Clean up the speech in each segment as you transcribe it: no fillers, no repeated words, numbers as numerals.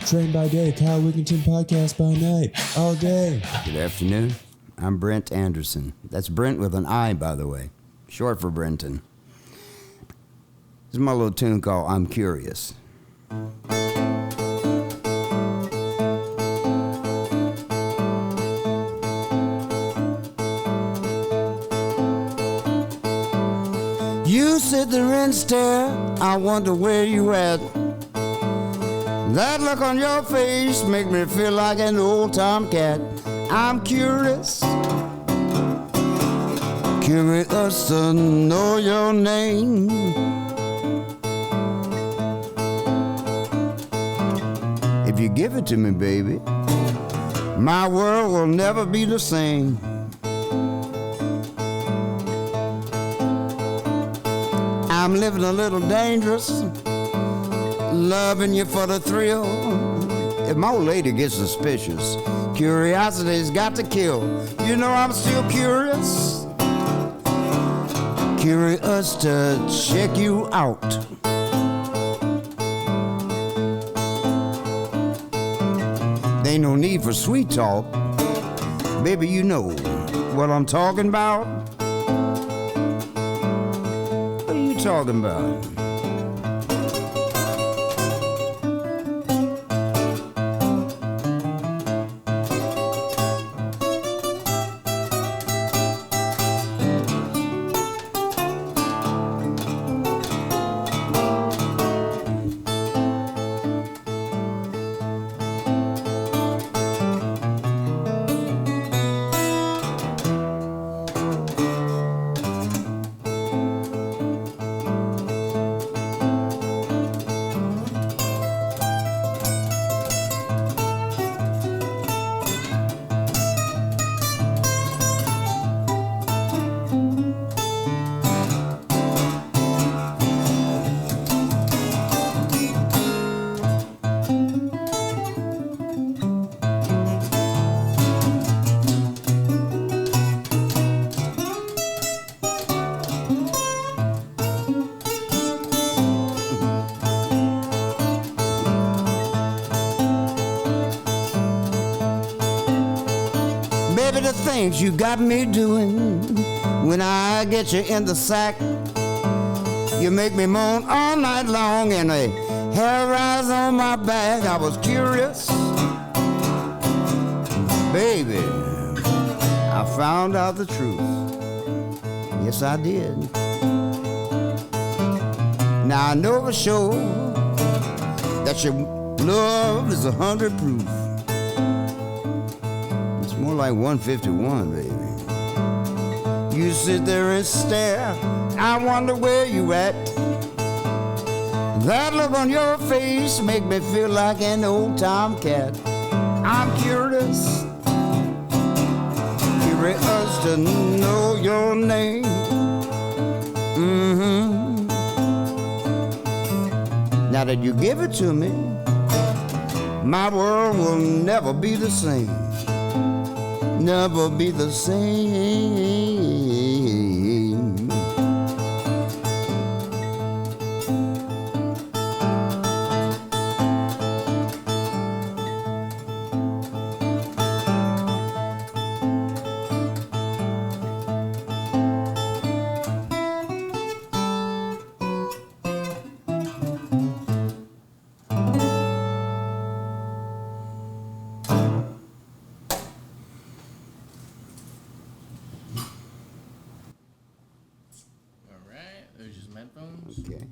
Train by day, Kyle Wigington podcast by night, all day. Good afternoon. I'm Brint Anderson. That's Brent with an I, by the way. Short for Brenton. This is my little tune called I'm Curious. You sit there and stare, I wonder where you at. That look on your face make me feel like an old tomcat. I'm curious, curious to know your name. If you give it to me, baby, my world will never be the same. I'm living a little dangerous, loving you for the thrill. If my old lady gets suspicious, curiosity's got to kill. You know I'm still curious, curious to check you out. There ain't no need for sweet talk, baby, you know what I'm talking about. What are you talking about? Baby, the things you got me doing when I get you in the sack, you make me moan all night long and a hair rise on my back. I was curious, baby, I found out the truth. Yes, I did. Now I know for sure that your love is 100 proof. More like 151, baby. You sit there and stare, I wonder where you at. That look on your face make me feel like an old tomcat. I'm curious, curious to know your name. Now that you give it to me, my world will never be the same. Never be the same. Okay.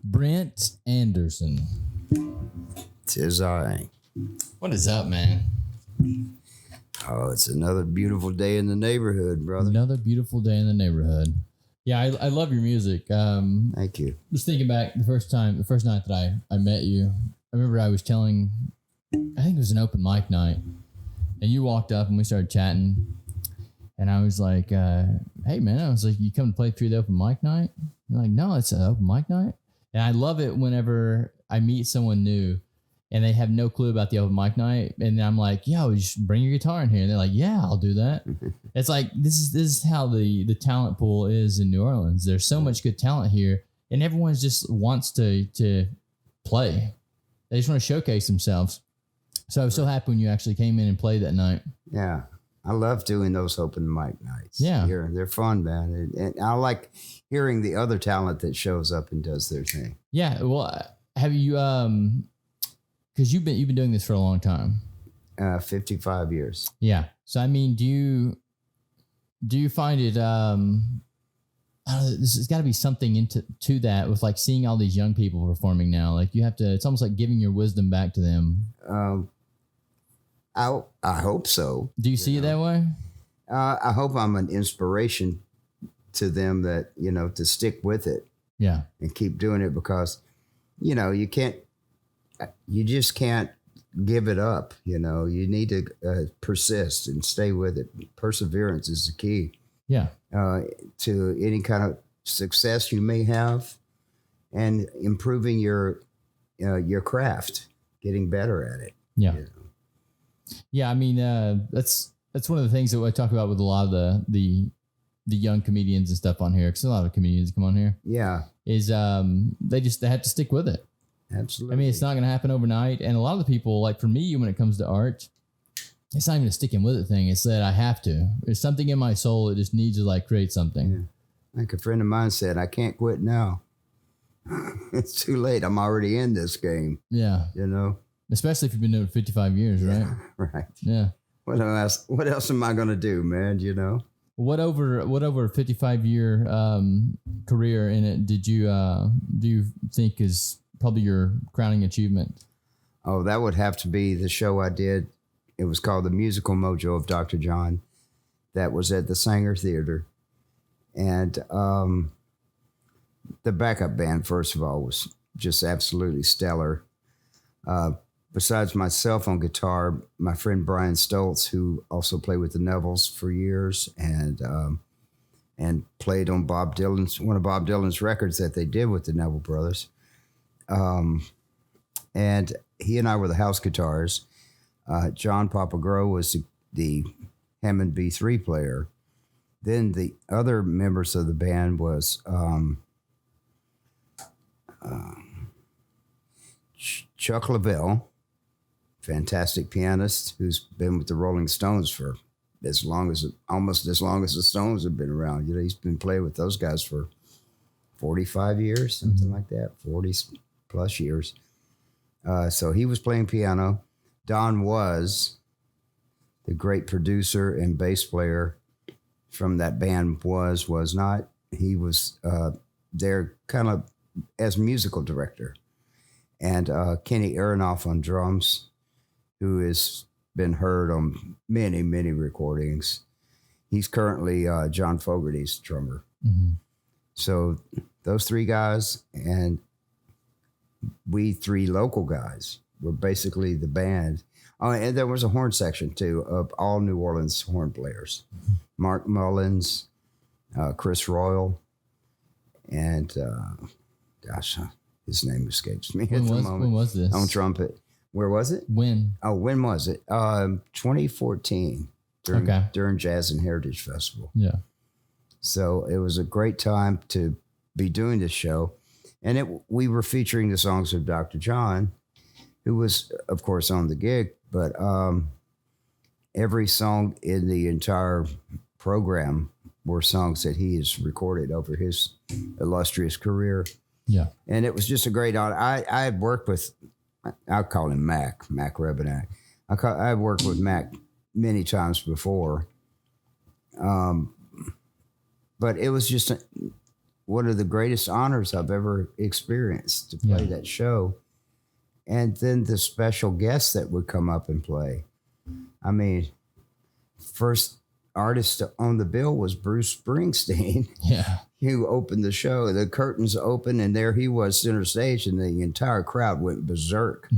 Brint Anderson. 'Tis I. What is up, man? Oh, it's another beautiful day in the neighborhood, brother. Another beautiful day in the neighborhood. Yeah, I love your music. Thank you. Just thinking back the first night that I met you, I remember I was telling, I think it was an open mic night, and you walked up and we started chatting, and I was like, hey man, I was like, you come to play through the open mic night? You're like, no, it's an open mic night. And I love it whenever I meet someone new and they have no clue about the open mic night. And I'm like, yo, just bring your guitar in here. And they're like, yeah, I'll do that. It's like, this is how the talent pool is in New Orleans. There's so much good talent here, and everyone just wants to play. They just want to showcase themselves. So I was so happy when you actually came in and played that night. Yeah. I love doing those open mic nights. Yeah. They're fun, man. And I like hearing the other talent that shows up and does their thing. Yeah. Well, have you, because you've been doing this for a long time. 55 years. Yeah. So, I mean, do you find it, I don't know, there's got to be something to that with like seeing all these young people performing now. Like you have to, it's almost like giving your wisdom back to them. I hope so. Do you see it that way? I hope I'm an inspiration to them that, to stick with it. Yeah. And keep doing it because, you just can't give it up. You need to persist and stay with it. Perseverance is the key. Yeah. To any kind of success you may have and improving your craft, getting better at it. Yeah. Yeah, I mean, that's one of the things that I talk about with a lot of the young comedians and stuff on here. Because a lot of comedians come on here. Yeah, is they have to stick with it. Absolutely. I mean, it's not going to happen overnight. And a lot of the people, like for me, when it comes to art, it's not even a sticking with it thing. It's that I have to. There's something in my soul that just needs to like create something. Yeah. Like a friend of mine said, I can't quit now. It's too late. I'm already in this game. Yeah. Especially if you've been doing it 55 years, right? Right. Yeah. What else am I going to do, man? What over a 55-year career in it do you think is probably your crowning achievement? Oh, that would have to be the show I did. It was called The Musical Mojo of Dr. John. That was at the Sanger Theater. And the backup band, first of all, was just absolutely stellar. Besides myself on guitar, my friend Brian Stoltz, who also played with the Nevilles for years and played on one of Bob Dylan's records that they did with the Neville brothers. And he and I were the house guitars. John Papagro was the Hammond B3 player. Then the other members of the band was Chuck Leavell, fantastic pianist who's been with the Rolling Stones for almost as long as the Stones have been around. He's been playing with those guys for 45 years, something like that, 40 plus years. So he was playing piano. Don was the great producer and bass player from that band. Was not. He was there kind of as musical director. And Kenny Aronoff on drums, who has been heard on many, many recordings. He's currently John Fogerty's drummer. Mm-hmm. So those three guys and we three local guys were basically the band. Oh, and there was a horn section, too, of all New Orleans horn players. Mm-hmm. Mark Mullins, Chris Royal, and his name escapes me at the moment. When was this? On trumpet. Where was it? When? Oh, when was it? 2014 during Jazz and Heritage Festival. Yeah. So it was a great time to be doing this show. And we were featuring the songs of Dr. John, who was, of course, on the gig. But every song in the entire program were songs that he has recorded over his illustrious career. Yeah. And it was just a great honor. I had worked with, I'll call him Mac Rebenak. I've worked with Mac many times before. But it was just one of the greatest honors I've ever experienced to play that show. And then the special guests that would come up and play. I mean, first artist on the bill was Bruce Springsteen. Yeah. Who opened the show. The curtains opened and there he was center stage and the entire crowd went berserk,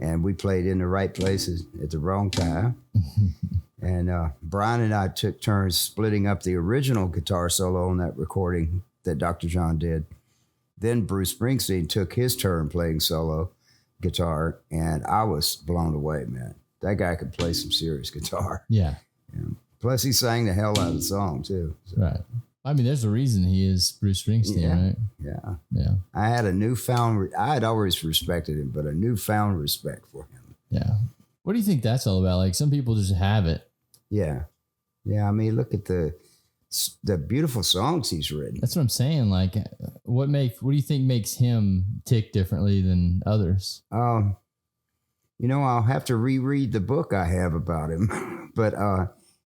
and we played in the right places at the wrong time. And Brian and I took turns splitting up the original guitar solo on that recording that Dr. John did. Then Bruce Springsteen took his turn playing solo. guitar, and I was blown away, man. That guy could play some serious guitar. Yeah. Plus, he sang the hell out of the song too. So. Right. I mean, there's a reason he is Bruce Springsteen, right? Yeah. Yeah. I had I had always respected him, but a newfound respect for him. Yeah. What do you think that's all about? Like, some people just have it. Yeah. Yeah. I mean, look at the beautiful songs he's written. That's what I'm saying. Like, what do you think makes him tick differently than others? I'll have to reread the book I have about him, but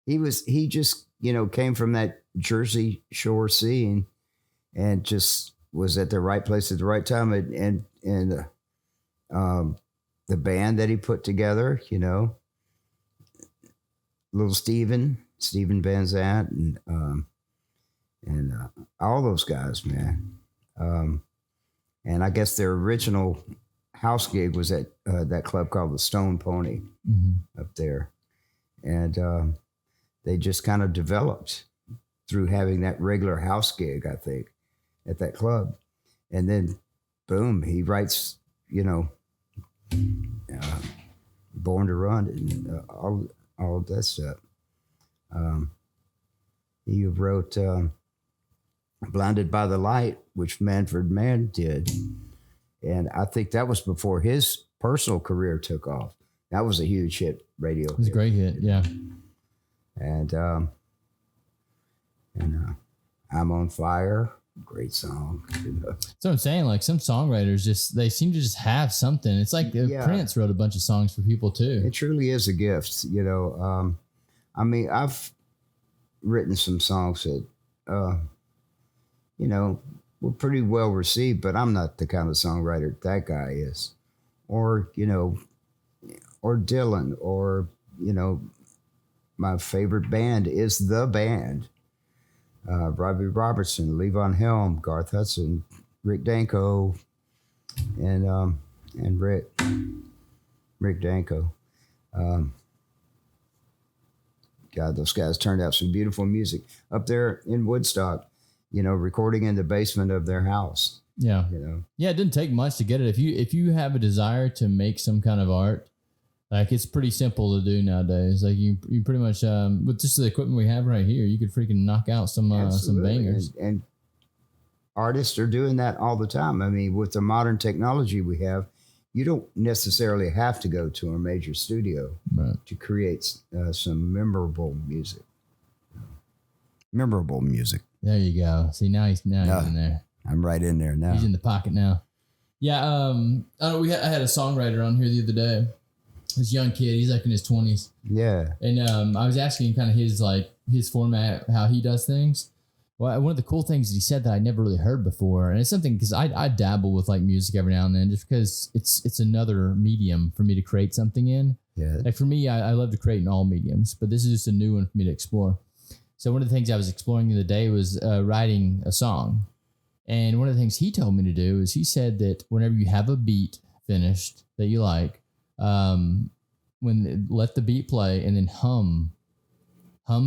he just, came from that Jersey Shore scene and just was at the right place at the right time. And the band that he put together, little Steven Van Zandt and all those guys, man. And I guess their original house gig was at that club called the Stone Pony up there. And they just kind of developed through having that regular house gig, I think, at that club. And then, boom, he writes, Born to Run and all of that stuff. He wrote Blinded by the Light, which Manfred Mann did. And I think that was before his personal career took off. That was a huge hit, radio. It was a great hit, yeah. And I'm on Fire, great song. So I'm saying, like, some songwriters they seem to just have something. It's like Prince wrote a bunch of songs for people too. It truly is a gift, I mean, I've written some songs that, were pretty well received, but I'm not the kind of songwriter that guy is, or or Dylan, or my favorite band is The Band. Robbie Robertson, Levon Helm, Garth Hudson, Rick Danko, and Rick Danko. God, those guys turned out some beautiful music up there in Woodstock, recording in the basement of their house. Yeah. Yeah, it didn't take much to get it. If you have a desire to make some kind of art, like, it's pretty simple to do nowadays. Like, you pretty much with just the equipment we have right here, you could freaking knock out some bangers. And artists are doing that all the time. I mean, with the modern technology we have, you don't necessarily have to go to a major studio to create some memorable music. Memorable music. There you go. See, now he's in there. I'm right in there now. He's in the pocket now. Yeah. I had a songwriter on here the other day. This young kid, he's like in his 20s. Yeah. And I was asking kind of his format, how he does things. Well, one of the cool things that he said that I never really heard before, and it's something because I dabble with like music every now and then, just because it's another medium for me to create something in. Yeah. Like for me, I love to create in all mediums, but this is just a new one for me to explore. So one of the things I was exploring the other day was writing a song. And one of the things he told me to do is he said that whenever you have a beat finished that you like, let the beat play and then hum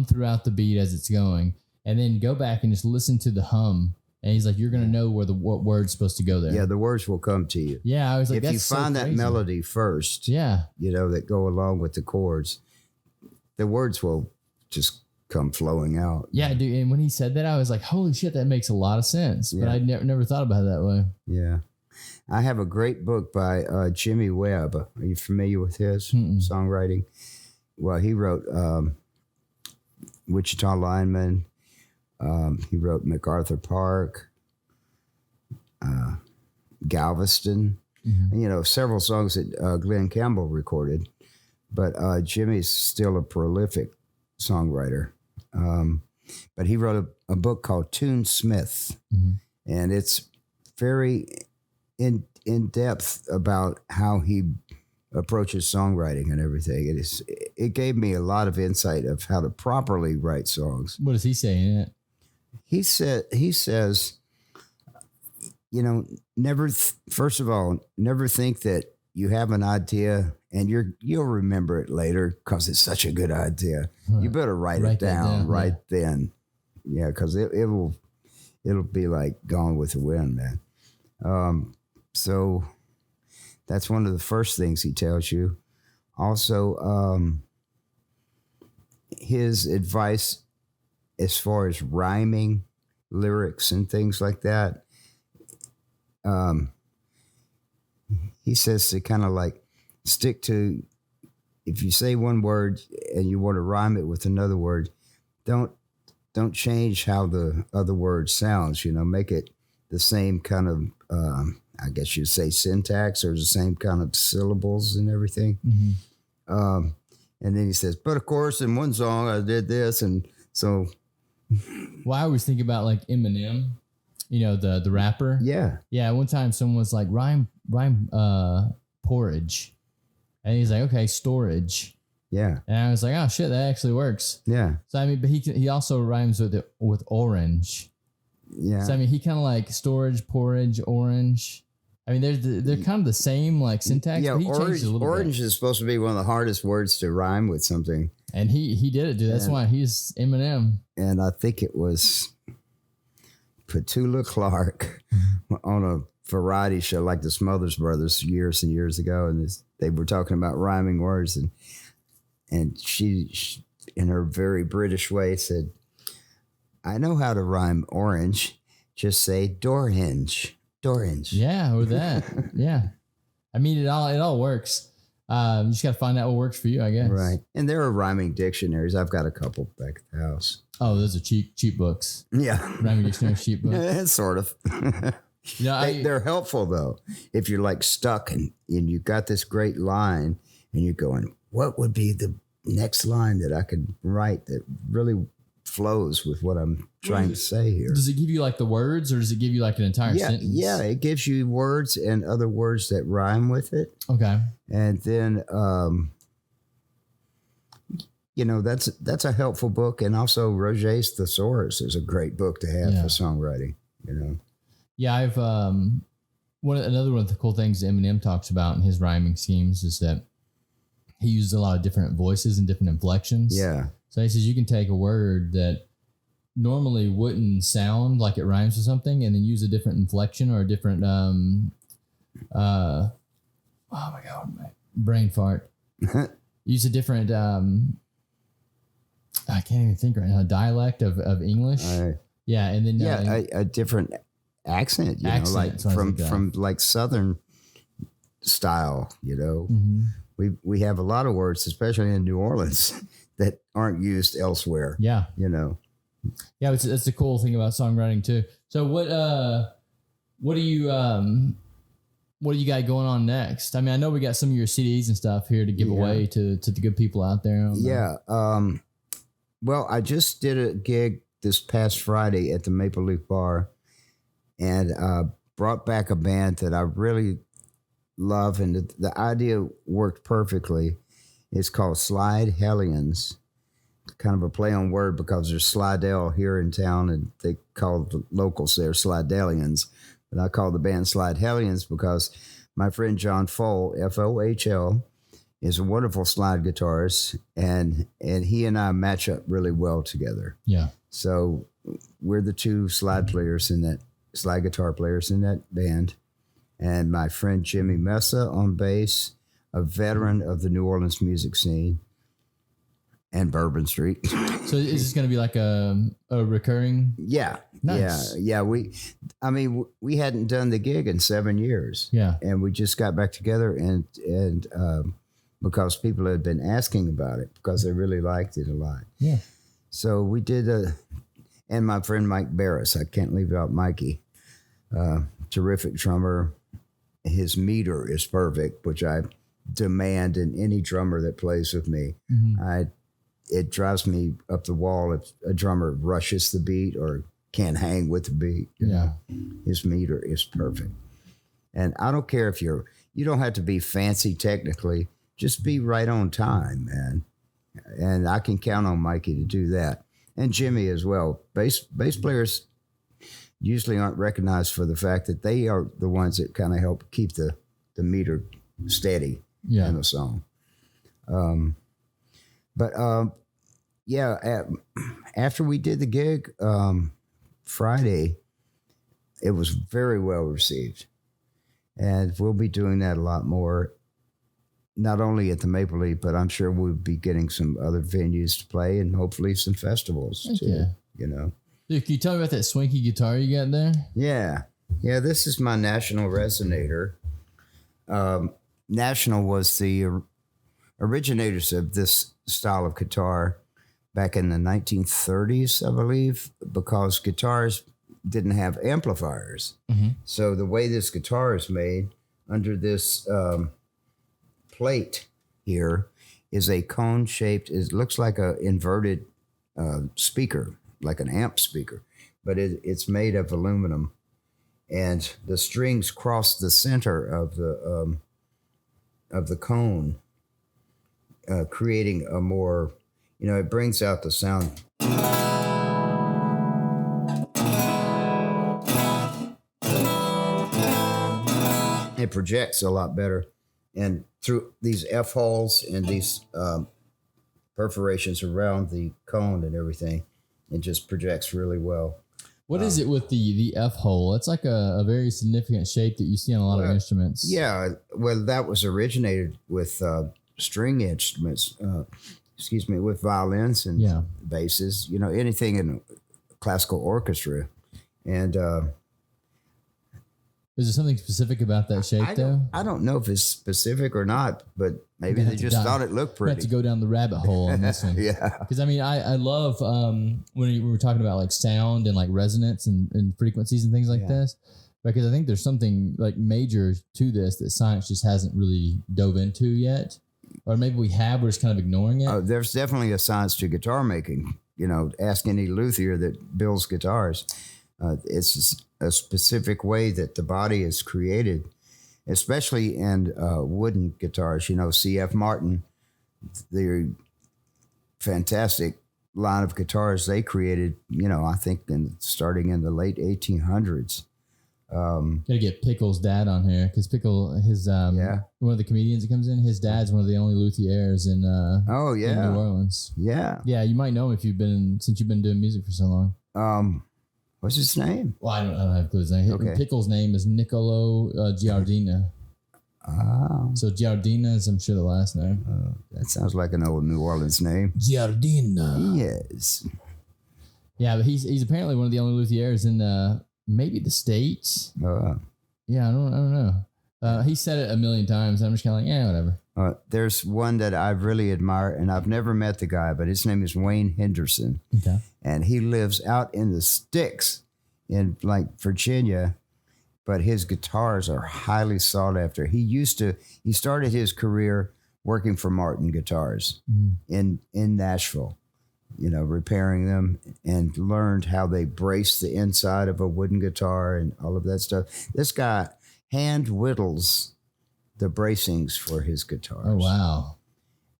throughout the beat as it's going, and then go back and just listen to the hum. And he's like, you're going to know what word's supposed to go there. Yeah. The words will come to you. Yeah. I was like, if you find that melody first, that go along with the chords, the words will just come flowing out. Yeah, dude. And when he said that, I was like, holy shit, that makes a lot of sense. But I never thought about it that way. Yeah. I have a great book by Jimmy Webb. Are you familiar with his songwriting? Well, he wrote Wichita Lineman. He wrote MacArthur Park, Galveston, and, several songs that Glenn Campbell recorded. But Jimmy's still a prolific songwriter. But he wrote a book called Tune Smith, and it's very in depth about how he approaches songwriting and everything. It gave me a lot of insight of how to properly write songs. What does he say in it? He says, first of all, never think that you have an idea and you'll remember it later because it's such a good idea. You better write it down right then. Yeah, because it'll be like Gone with the Wind, man. So That's one of the first things he tells you. Also, his advice as far as rhyming lyrics and things like that, he says to kind of like stick to, if you say one word and you want to rhyme it with another word, don't change how the other word sounds, make it the same kind of, I guess you'd say syntax, or the same kind of syllables and everything. Mm-hmm. And then he says, but of course, in one song I did this. And so. Well, I always think about like Eminem, the rapper. Yeah. Yeah. One time someone was like, rhyme porridge. And he's like, okay, storage. Yeah. And I was like, oh shit, that actually works. Yeah. So I mean, but he also rhymes with orange. Yeah. So I mean, he kind of like storage, porridge, orange. I mean, they're kind of the same like syntax. Yeah, but he changed it a little orange bit. is supposed to be one of the hardest words to rhyme with something. And he did it, dude. That's why he's Eminem. And I think it was Petula Clark on a variety show like the Smothers Brothers years and years ago, and they were talking about rhyming words, and she in her very British way said, I know how to rhyme orange. Just say door hinge. Door hinge. Yeah, or that. Yeah. I mean, it all works. You just got to find out what works for you, I guess. Right. And there are rhyming dictionaries. I've got a couple back at the house. Oh, those are cheap books. Yeah. Rhyming dictionary cheap books. Sort of. They're helpful, though. If you're like stuck and you got this great line and you're going, what would be the next line that I could write that really flows with what I'm trying to say here? Does it give you like the words, or does it give you like an entire sentence? Yeah, it gives you words and other words that rhyme with it. Okay. And then, that's a helpful book. And also Roget's Thesaurus is a great book to have for songwriting, Yeah, I've another one of the cool things Eminem talks about in his rhyming schemes is that he uses a lot of different voices and different inflections. Yeah. So he says you can take a word that normally wouldn't sound like it rhymes with something, and then use a different inflection or a different oh my god, my brain fart. Use a different I can't even think right now, dialect of English. Yeah, and then a different accent, like from like Southern style, Mm-hmm. We have a lot of words, especially in New Orleans, that aren't used elsewhere. Yeah. Yeah, that's the cool thing about songwriting too. So what do you got going on next? I mean, I know we got some of your CDs and stuff here to give away to the good people out there. Yeah. Well, I just did a gig this past Friday at the Maple Leaf Bar, and brought back a band that I really love, and the idea worked perfectly. It's called Slide Hellions, kind of a play on word because there's Slidell here in town, and they call the locals there Slidelians. But I call the band Slide Hellions because my friend John Fohl, Fohl, is a wonderful slide guitarist, and he and I match up really well together. Yeah. So we're the two slide guitar players in that band. And my friend Jimmy Mesa on bass, a veteran of the New Orleans music scene and Bourbon Street. So is this going to be like a recurring? Yeah. Nice. Yeah. We hadn't done the gig in 7 years. Yeah. And we just got back together and because people had been asking about it because they really liked it a lot. Yeah. So we did and my friend Mike Barris, I can't leave out Mikey, terrific drummer. His meter is perfect, which I demand in any drummer that plays with me. Mm-hmm. It drives me up the wall if a drummer rushes the beat or can't hang with the beat. You know? His meter is perfect. And I don't care if you don't have to be fancy technically, just be right on time, man. And I can count on Mikey to do that. And Jimmy as well. Bass players usually aren't recognized for the fact that they are the ones that kind of help keep the meter steady in the song. After we did the gig Friday, it was very well received. And we'll be doing that a lot more, not only at the Maple Leaf, but I'm sure we'll be getting some other venues to play and hopefully some festivals too, yeah. you know. Dude, can you tell me about that swanky guitar you got there? Yeah. Yeah, this is my National Resonator. National was the originators of this style of guitar back in the 1930s, I believe, because guitars didn't have amplifiers. Mm-hmm. So the way this guitar is made under this plate here is a cone-shaped, it looks like an inverted speaker, like an amp speaker, but it's made of aluminum. And the strings cross the center of the cone, creating a more, it brings out the sound. It projects a lot better. And through these F holes and these perforations around the cone and everything, it just projects really well. What is it with the F hole? It's like a very significant shape that you see on a lot of instruments. Yeah, well, that was originated with string instruments, with violins and basses, anything in a classical orchestra. And is there something specific about that shape, though? I don't know if it's specific or not, but maybe they just thought it looked pretty. We have to go down the rabbit hole on this one. Yeah. Because, I love when we were talking about, like, sound and, like, resonance and frequencies and things like this. Because I think there's something, like, major to this that science just hasn't really dove into yet. Or maybe we have, we're just kind of ignoring it. There's definitely a science to guitar making. Ask any luthier that builds guitars. It's a specific way that the body is created, especially in wooden guitars. C.F. Martin, the fantastic line of guitars they created, I think starting in the late 1800s. Gotta get Pickle's dad on here, because Pickle, one of the comedians that comes in, his dad's one of the only luthiers in in New Orleans. Yeah. Yeah, you might know him since you've been doing music for so long. What's his name? Well, I don't have a clue his name. Okay. Pickle's name is Niccolo Giardina. So Giardina is, I'm sure, the last name. That sounds like an old New Orleans name. Giardina. Yes. Yeah, but he's apparently one of the only luthiers in maybe the States. Yeah, I don't know. He said it a million times. I'm just kind of like, whatever. There's one that I really admire, and I've never met the guy, but his name is Wayne Henderson. Okay. And he lives out in the sticks in like Virginia, but his guitars are highly sought after. He started his career working for Martin Guitars in Nashville, repairing them, and learned how they brace the inside of a wooden guitar and all of that stuff. This guy hand whittles the bracings for his guitars. Oh, wow.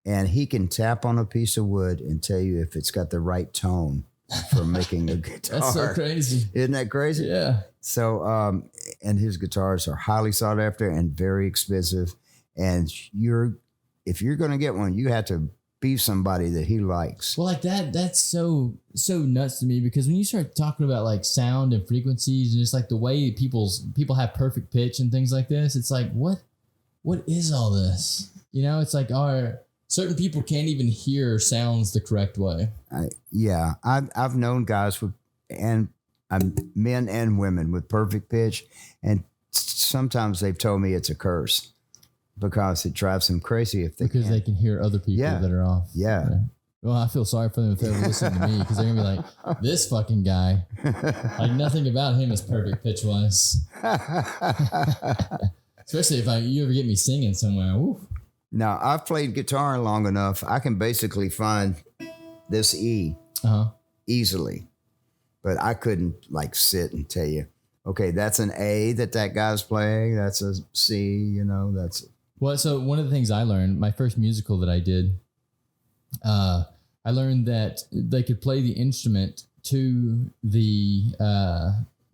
And he can tap on a piece of wood and tell you if it's got the right tone for making a guitar. That's so crazy. Isn't that crazy? Yeah. So, and his guitars are highly sought after and very expensive. And if you're going to get one, you have to be somebody that he likes. Well, like that's so nuts to me, because when you start talking about like sound and frequencies and just like the way people have perfect pitch and things like this, it's like, what is all this? It's like certain people can't even hear sounds the correct way. I've known guys men and women with perfect pitch, and sometimes they've told me it's a curse because it drives them crazy they can hear other people that are off. Yeah. Well, I feel sorry for them if they're listening to me, because they're gonna be like, this fucking guy, like nothing about him is perfect pitch wise. Especially if you ever get me singing somewhere. Woo. Now, I've played guitar long enough. I can basically find this E easily, but I couldn't like sit and tell you, okay, that's an A that guy's playing. That's a C, that's. Well, so one of the things I learned, my first musical that I did, I learned that they could play the instrument to the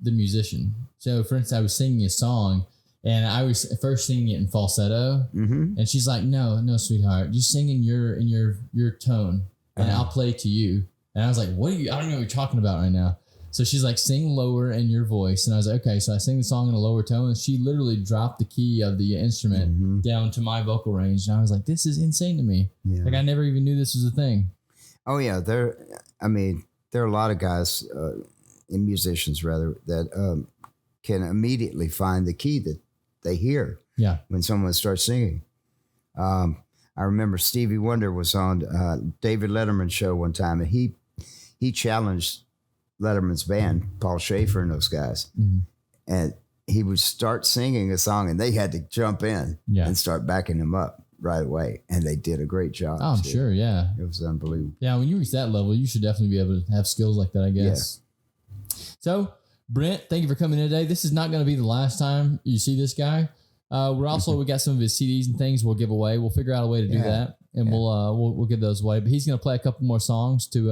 musician. So, for instance, I was singing a song, and I was first singing it in falsetto, and she's like, "No, sweetheart, you sing in your tone, and I'll play to you." And I was like, "What are you? I don't know what you're talking about right now." So she's like, sing lower in your voice. And I was like, okay. So I sing the song in a lower tone, and she literally dropped the key of the instrument down to my vocal range. And I was like, this is insane to me. Yeah. Like, I never even knew this was a thing. Oh, yeah. There are a lot of guys, musicians rather, that can immediately find the key that they hear when someone starts singing. I remember Stevie Wonder was on David Letterman's show one time, and he challenged Letterman's band, Paul Schaefer and those guys, and he would start singing a song, and they had to jump in and start backing him up right away, and they did a great job. Oh, I'm sure, yeah. It was unbelievable. Yeah, when you reach that level, you should definitely be able to have skills like that, I guess. Yeah. So, Brent, thank you for coming in today. This is not going to be the last time you see this guy. We got some of his CDs and things we'll give away. We'll figure out a way to do that, and we'll give those away. But he's going to play a couple more songs to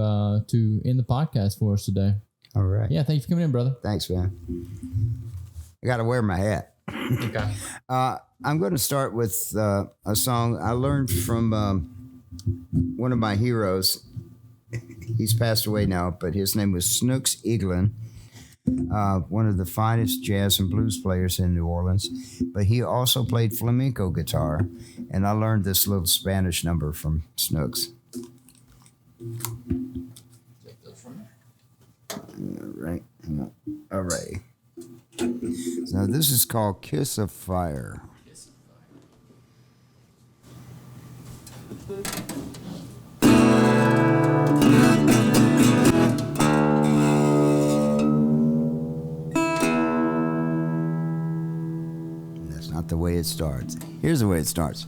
end the podcast for us today. All right. Yeah, thank you for coming in, brother. Thanks, man. I got to wear my hat. Okay. I'm going to start with a song I learned from one of my heroes. He's passed away now, but his name was Snooks Eaglin. One of the finest jazz and blues players in New Orleans, but he also played flamenco guitar, and I learned this little Spanish number from Snooks. All right. So this is called Kiss of Fire. Not the way it starts. Here's the way it starts.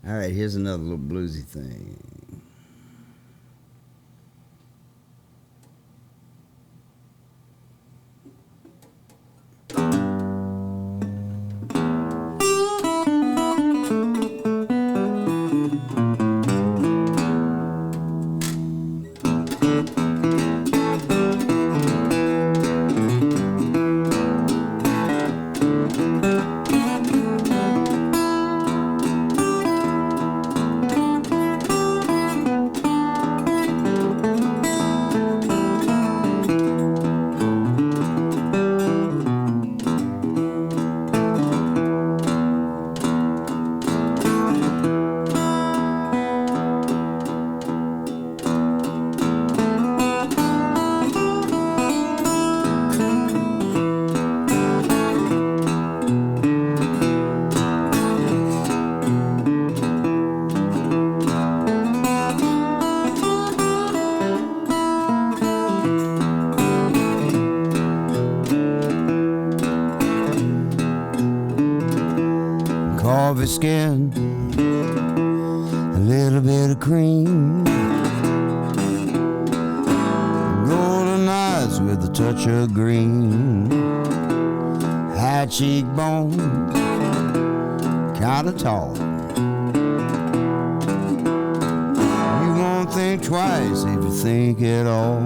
All right, here's another little bluesy thing. off his skin, a little bit of cream, golden eyes with a touch of green, high cheekbones, kinda tall. You won't think twice if you think at all.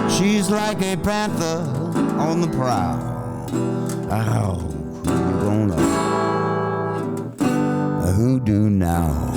She's like a panther on the prowl. Oh, who you gonna hoodoo now?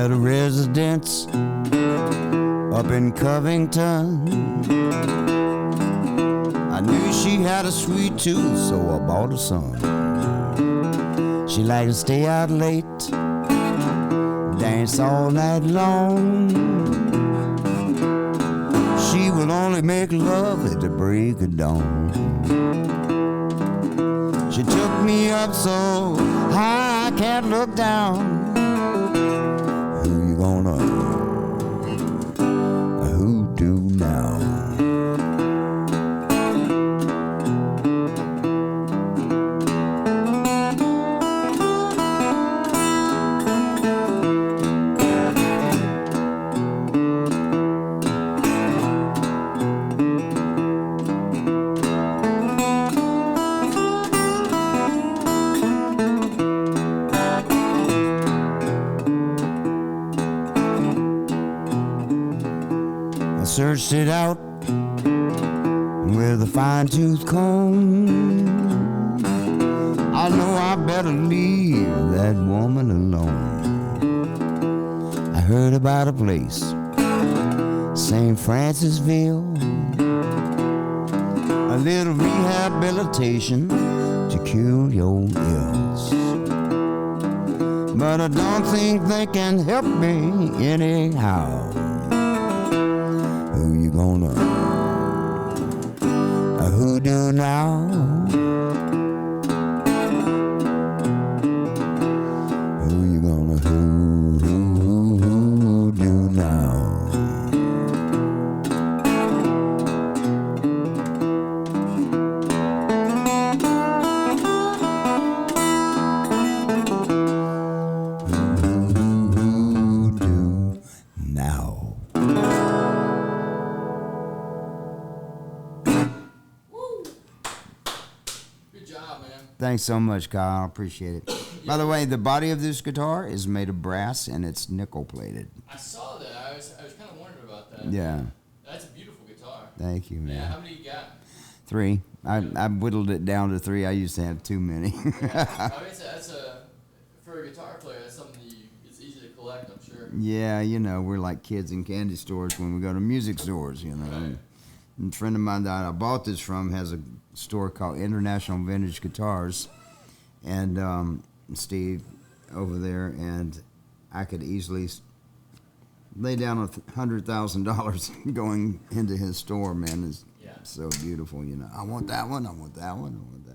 At a residence up in Covington, I knew she had a sweet tooth, so I bought her some. She liked to stay out late, dance all night long. She would only make love at the break of dawn. She took me up so high I can't look down. Who you gonna hoodoo now? I searched it out with a fine-tooth comb. I know I better leave that woman alone. I heard about a place, St. Francisville, a little rehabilitation to cure your ills. But I don't think they can help me anyhow. Who you gonna hoodoo now? Who you gonna hoodoo now? Hoodoo now. Good job, man. Thanks so much, Kyle. I appreciate it. By the way, the body of this guitar is made of brass and it's nickel plated. I saw that. I was kind of wondering about that. Yeah. That's a beautiful guitar. Thank you, man. Yeah. How many you got? 3. I whittled it down to 3. I used to have too many. I mean, that's a for a guitar player. That's something it's easy to collect. I'm sure. Yeah, you know, we're like kids in candy stores when we go to music stores, you know. Right. And a friend of mine that I bought this from has a store called International Vintage Guitars, and Steve over there, and I could easily lay down $100,000 going into his store. Man, it's so beautiful, you know. I want that one. I want that one. I want